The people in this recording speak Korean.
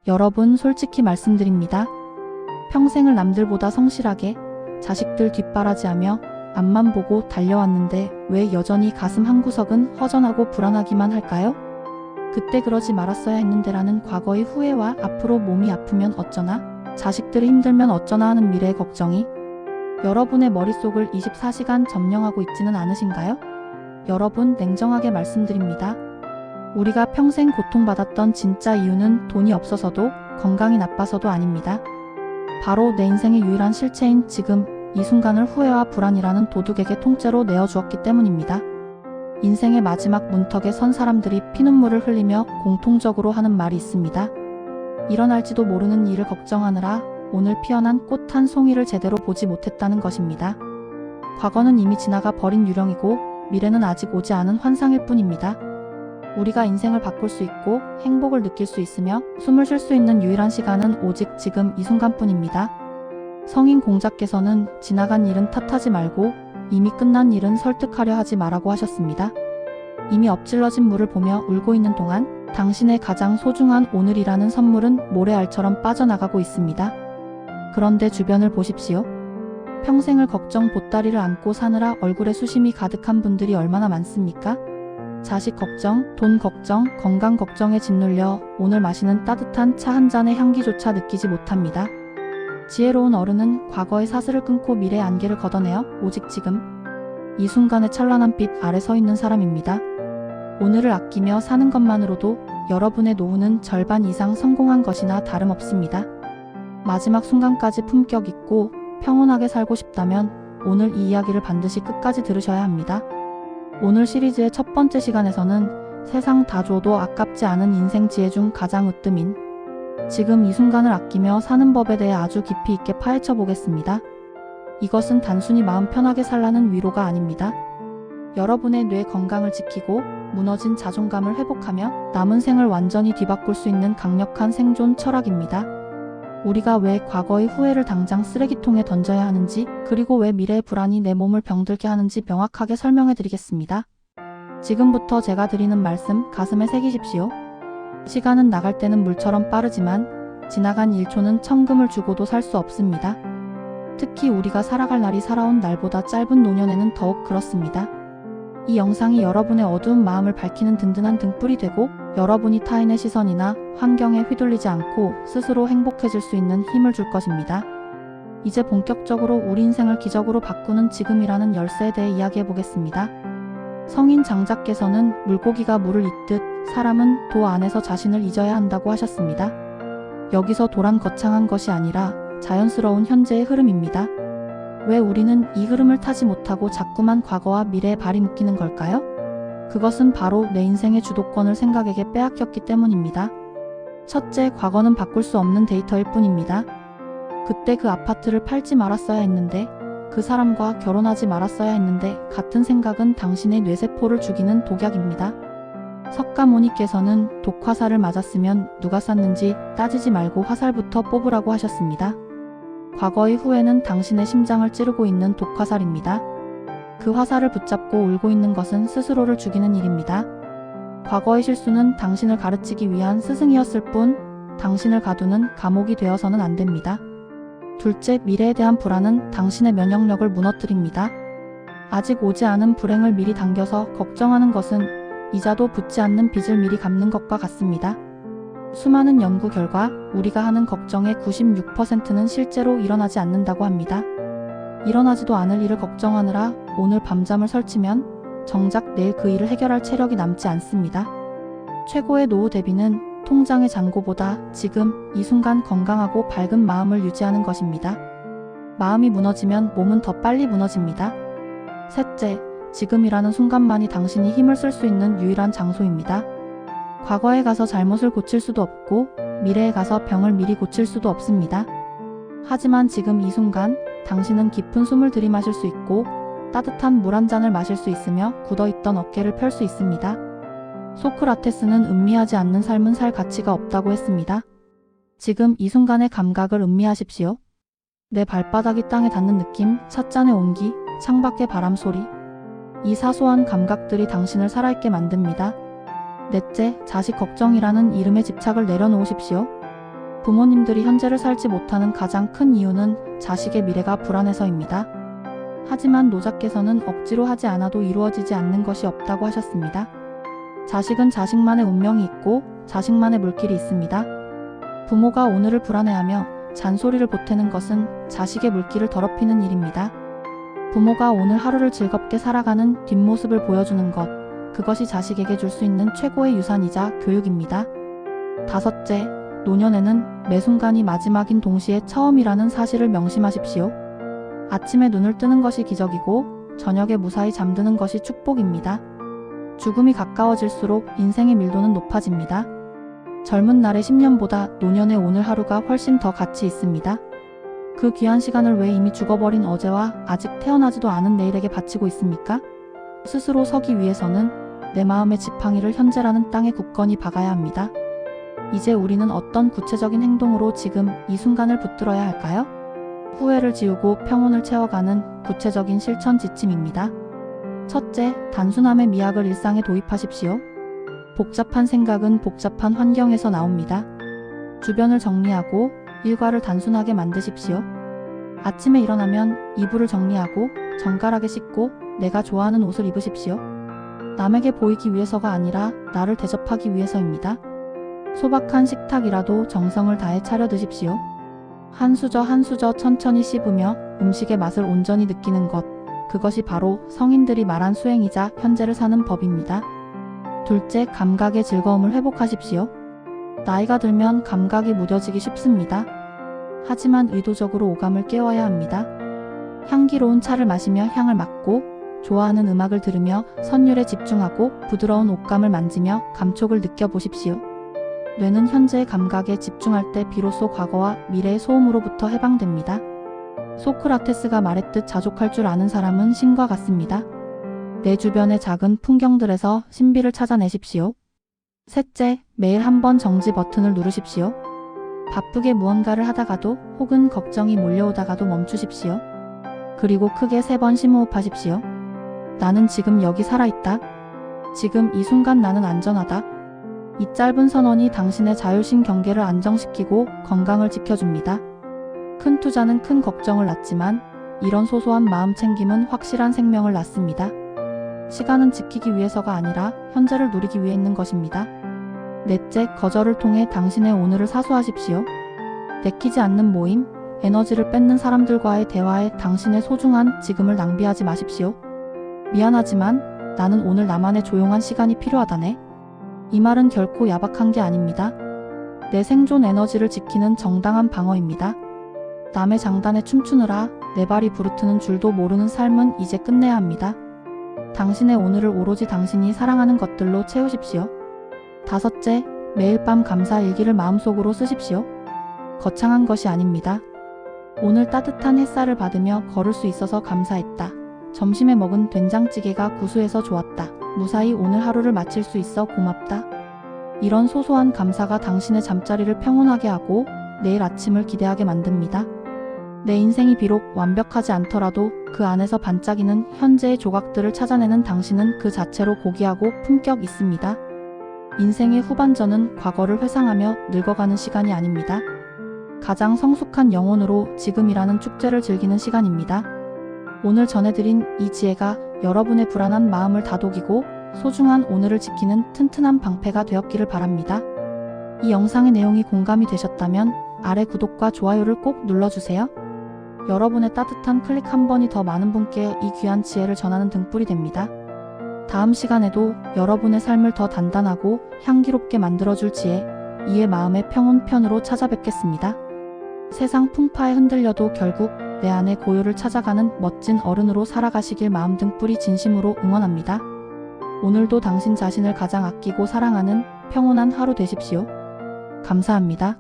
여러분, 솔직히 말씀드립니다. 평생을 남들보다 성실하게 자식들 뒷바라지하며 앞만 보고 달려왔는데 왜 여전히 가슴 한구석은 허전하고 불안하기만 할까요? 그때 그러지 말았어야 했는데라는 과거의 후회와 앞으로 몸이 아프면 어쩌나, 자식들이 힘들면 어쩌나 하는 미래의 걱정이 여러분의 머릿속을 24시간 점령하고 있지는 않으신가요? 여러분, 냉정하게 말씀드립니다. 우리가 평생 고통받았던 진짜 이유는 돈이 없어서도 건강이 나빠서도 아닙니다. 바로 내 인생의 유일한 실체인 지금 이 순간을 후회와 불안이라는 도둑에게 통째로 내어주었기 때문입니다. 인생의 마지막 문턱에 선 사람들이 피눈물을 흘리며 공통적으로 하는 말이 있습니다. 일어날지도 모르는 일을 걱정하느라 오늘 피어난 꽃 한 송이를 제대로 보지 못했다는 것입니다. 과거는 이미 지나가 버린 유령이고 미래는 아직 오지 않은 환상일 뿐입니다. 우리가 인생을 바꿀 수 있고 행복을 느낄 수 있으며 숨을 쉴 수 있는 유일한 시간은 오직 지금 이 순간뿐입니다. 성인 공자께서는 지나간 일은 탓하지 말고 이미 끝난 일은 설득하려 하지 말라고 하셨습니다. 이미 엎질러진 물을 보며 울고 있는 동안 당신의 가장 소중한 오늘이라는 선물은 모래알처럼 빠져나가고 있습니다. 그런데 주변을 보십시오. 평생을 걱정 보따리를 안고 사느라 얼굴에 수심이 가득한 분들이 얼마나 많습니까? 자식 걱정, 돈 걱정, 건강 걱정에 짓눌려 오늘 마시는 따뜻한 차 한 잔의 향기조차 느끼지 못합니다. 지혜로운 어른은 과거의 사슬을 끊고 미래의 안개를 걷어내어 오직 지금 이 순간의 찬란한 빛 아래 서 있는 사람입니다. 오늘을 아끼며 사는 것만으로도 여러분의 노후는 절반 이상 성공한 것이나 다름없습니다. 마지막 순간까지 품격 있고 평온하게 살고 싶다면 오늘 이 이야기를 반드시 끝까지 들으셔야 합니다. 오늘 시리즈의 첫 번째 시간에서는 세상 다 줘도 아깝지 않은 인생 지혜 중 가장 으뜸인 지금 이 순간을 아끼며 사는 법에 대해 아주 깊이 있게 파헤쳐 보겠습니다. 이것은 단순히 마음 편하게 살라는 위로가 아닙니다. 여러분의 뇌 건강을 지키고 무너진 자존감을 회복하며 남은 생을 완전히 뒤바꿀 수 있는 강력한 생존 철학입니다. 우리가 왜 과거의 후회를 당장 쓰레기통에 던져야 하는지, 그리고 왜 미래의 불안이 내 몸을 병들게 하는지 명확하게 설명해 드리겠습니다. 지금부터 제가 드리는 말씀 가슴에 새기십시오. 시간은 나갈 때는 물처럼 빠르지만 지나간 1초는 천금을 주고도 살 수 없습니다. 특히 우리가 살아갈 날이 살아온 날보다 짧은 노년에는 더욱 그렇습니다. 이 영상이 여러분의 어두운 마음을 밝히는 든든한 등불이 되고 여러분이 타인의 시선이나 환경에 휘둘리지 않고 스스로 행복해질 수 있는 힘을 줄 것입니다. 이제 본격적으로 우리 인생을 기적으로 바꾸는 지금이라는 열쇠에 대해 이야기해 보겠습니다. 성인 장자께서는 물고기가 물을 잇듯 사람은 도 안에서 자신을 잊어야 한다고 하셨습니다. 여기서 도란 거창한 것이 아니라 자연스러운 현재의 흐름입니다. 왜 우리는 이 흐름을 타지 못하고 자꾸만 과거와 미래에 발이 묶이는 걸까요? 그것은 바로 내 인생의 주도권을 생각에게 빼앗겼기 때문입니다. 첫째, 과거는 바꿀 수 없는 데이터일 뿐입니다. 그때 그 아파트를 팔지 말았어야 했는데, 그 사람과 결혼하지 말았어야 했는데 같은 생각은 당신의 뇌세포를 죽이는 독약입니다. 석가모니께서는 독화살을 맞았으면 누가 쐈는지 따지지 말고 화살부터 뽑으라고 하셨습니다. 과거의 후회는 당신의 심장을 찌르고 있는 독화살입니다. 그 화살을 붙잡고 울고 있는 것은 스스로를 죽이는 일입니다. 과거의 실수는 당신을 가르치기 위한 스승이었을 뿐 당신을 가두는 감옥이 되어서는 안 됩니다. 둘째, 미래에 대한 불안은 당신의 면역력을 무너뜨립니다. 아직 오지 않은 불행을 미리 당겨서 걱정하는 것은 이자도 붙지 않는 빚을 미리 갚는 것과 같습니다. 수많은 연구 결과 우리가 하는 걱정의 96%는 실제로 일어나지 않는다고 합니다. 일어나지도 않을 일을 걱정하느라 오늘 밤잠을 설치면 정작 내일 그 일을 해결할 체력이 남지 않습니다. 최고의 노후 대비는 통장의 잔고보다 지금 이 순간 건강하고 밝은 마음을 유지하는 것입니다. 마음이 무너지면 몸은 더 빨리 무너집니다. 셋째, 지금이라는 순간만이 당신이 힘을 쓸 수 있는 유일한 장소입니다. 과거에 가서 잘못을 고칠 수도 없고 미래에 가서 병을 미리 고칠 수도 없습니다. 하지만 지금 이 순간 당신은 깊은 숨을 들이마실 수 있고 따뜻한 물 한 잔을 마실 수 있으며 굳어있던 어깨를 펼 수 있습니다. 소크라테스는 음미하지 않는 삶은 살 가치가 없다고 했습니다. 지금 이 순간의 감각을 음미하십시오. 내 발바닥이 땅에 닿는 느낌, 찻잔의 온기, 창밖의 바람 소리. 이 사소한 감각들이 당신을 살아있게 만듭니다. 넷째, 자식 걱정이라는 이름에 집착을 내려놓으십시오. 부모님들이 현재를 살지 못하는 가장 큰 이유는 자식의 미래가 불안해서입니다. 하지만 노자께서는 억지로 하지 않아도 이루어지지 않는 것이 없다고 하셨습니다. 자식은 자식만의 운명이 있고 자식만의 물길이 있습니다. 부모가 오늘을 불안해하며 잔소리를 보태는 것은 자식의 물길을 더럽히는 일입니다. 부모가 오늘 하루를 즐겁게 살아가는 뒷모습을 보여주는 것, 그것이 자식에게 줄 수 있는 최고의 유산이자 교육입니다. 다섯째, 노년에는 매 순간이 마지막인 동시에 처음이라는 사실을 명심하십시오. 아침에 눈을 뜨는 것이 기적이고 저녁에 무사히 잠드는 것이 축복입니다. 죽음이 가까워질수록 인생의 밀도는 높아집니다. 젊은 날의 10년보다 노년의 오늘 하루가 훨씬 더 가치 있습니다. 그 귀한 시간을 왜 이미 죽어버린 어제와 아직 태어나지도 않은 내일에게 바치고 있습니까? 스스로 서기 위해서는 내 마음의 지팡이를 현재라는 땅에 굳건히 박아야 합니다. 이제 우리는 어떤 구체적인 행동으로 지금 이 순간을 붙들어야 할까요? 후회를 지우고 평온을 채워가는 구체적인 실천 지침입니다. 첫째, 단순함의 미학을 일상에 도입하십시오. 복잡한 생각은 복잡한 환경에서 나옵니다. 주변을 정리하고 일과를 단순하게 만드십시오. 아침에 일어나면 이불을 정리하고 정갈하게 씻고 내가 좋아하는 옷을 입으십시오. 남에게 보이기 위해서가 아니라 나를 대접하기 위해서입니다. 소박한 식탁이라도 정성을 다해 차려 드십시오. 한 수저 한 수저 천천히 씹으며 음식의 맛을 온전히 느끼는 것, 그것이 바로 성인들이 말한 수행이자 현재를 사는 법입니다. 둘째, 감각의 즐거움을 회복하십시오. 나이가 들면 감각이 무뎌지기 쉽습니다. 하지만 의도적으로 오감을 깨워야 합니다. 향기로운 차를 마시며 향을 맡고, 좋아하는 음악을 들으며 선율에 집중하고 부드러운 옷감을 만지며 감촉을 느껴보십시오. 뇌는 현재의 감각에 집중할 때 비로소 과거와 미래의 소음으로부터 해방됩니다. 소크라테스가 말했듯 자족할 줄 아는 사람은 신과 같습니다. 내 주변의 작은 풍경들에서 신비를 찾아내십시오. 셋째, 매일 한 번 정지 버튼을 누르십시오. 바쁘게 무언가를 하다가도 혹은 걱정이 몰려오다가도 멈추십시오. 그리고 크게 3번 심호흡하십시오. 나는 지금 여기 살아있다. 지금 이 순간 나는 안전하다. 이 짧은 선언이 당신의 자율신 경계를 안정시키고 건강을 지켜줍니다. 큰 투자는 큰 걱정을 낳지만 이런 소소한 마음 챙김은 확실한 생명을 낳습니다. 시간은 지키기 위해서가 아니라 현재를 누리기 위해 있는 것입니다. 넷째, 거절을 통해 당신의 오늘을 사수하십시오. 내키지 않는 모임, 에너지를 뺏는 사람들과의 대화에 당신의 소중한 지금을 낭비하지 마십시오. 미안하지만 나는 오늘 나만의 조용한 시간이 필요하다네. 이 말은 결코 야박한 게 아닙니다. 내 생존 에너지를 지키는 정당한 방어입니다. 남의 장단에 춤추느라 내 발이 부르트는 줄도 모르는 삶은 이제 끝내야 합니다. 당신의 오늘을 오로지 당신이 사랑하는 것들로 채우십시오. 다섯째, 매일 밤 감사 일기를 마음속으로 쓰십시오. 거창한 것이 아닙니다. 오늘 따뜻한 햇살을 받으며 걸을 수 있어서 감사했다. 점심에 먹은 된장찌개가 구수해서 좋았다. 무사히 오늘 하루를 마칠 수 있어 고맙다. 이런 소소한 감사가 당신의 잠자리를 평온하게 하고 내일 아침을 기대하게 만듭니다. 내 인생이 비록 완벽하지 않더라도 그 안에서 반짝이는 현재의 조각들을 찾아내는 당신은 그 자체로 고귀하고 품격 있습니다. 인생의 후반전은 과거를 회상하며 늙어가는 시간이 아닙니다. 가장 성숙한 영혼으로 지금이라는 축제를 즐기는 시간입니다. 오늘 전해드린 이 지혜가 여러분의 불안한 마음을 다독이고 소중한 오늘을 지키는 튼튼한 방패가 되었기를 바랍니다. 이 영상의 내용이 공감이 되셨다면 아래 구독과 좋아요를 꼭 눌러주세요. 여러분의 따뜻한 클릭 한 번이 더 많은 분께 이 귀한 지혜를 전하는 등불이 됩니다. 다음 시간에도 여러분의 삶을 더 단단하고 향기롭게 만들어줄 지혜, 이의 마음의 평온 편으로 찾아뵙겠습니다. 세상 풍파에 흔들려도 결국 내 안의 고요를 찾아가는 멋진 어른으로 살아가시길 마음 등불이 진심으로 응원합니다. 오늘도 당신 자신을 가장 아끼고 사랑하는 평온한 하루 되십시오. 감사합니다.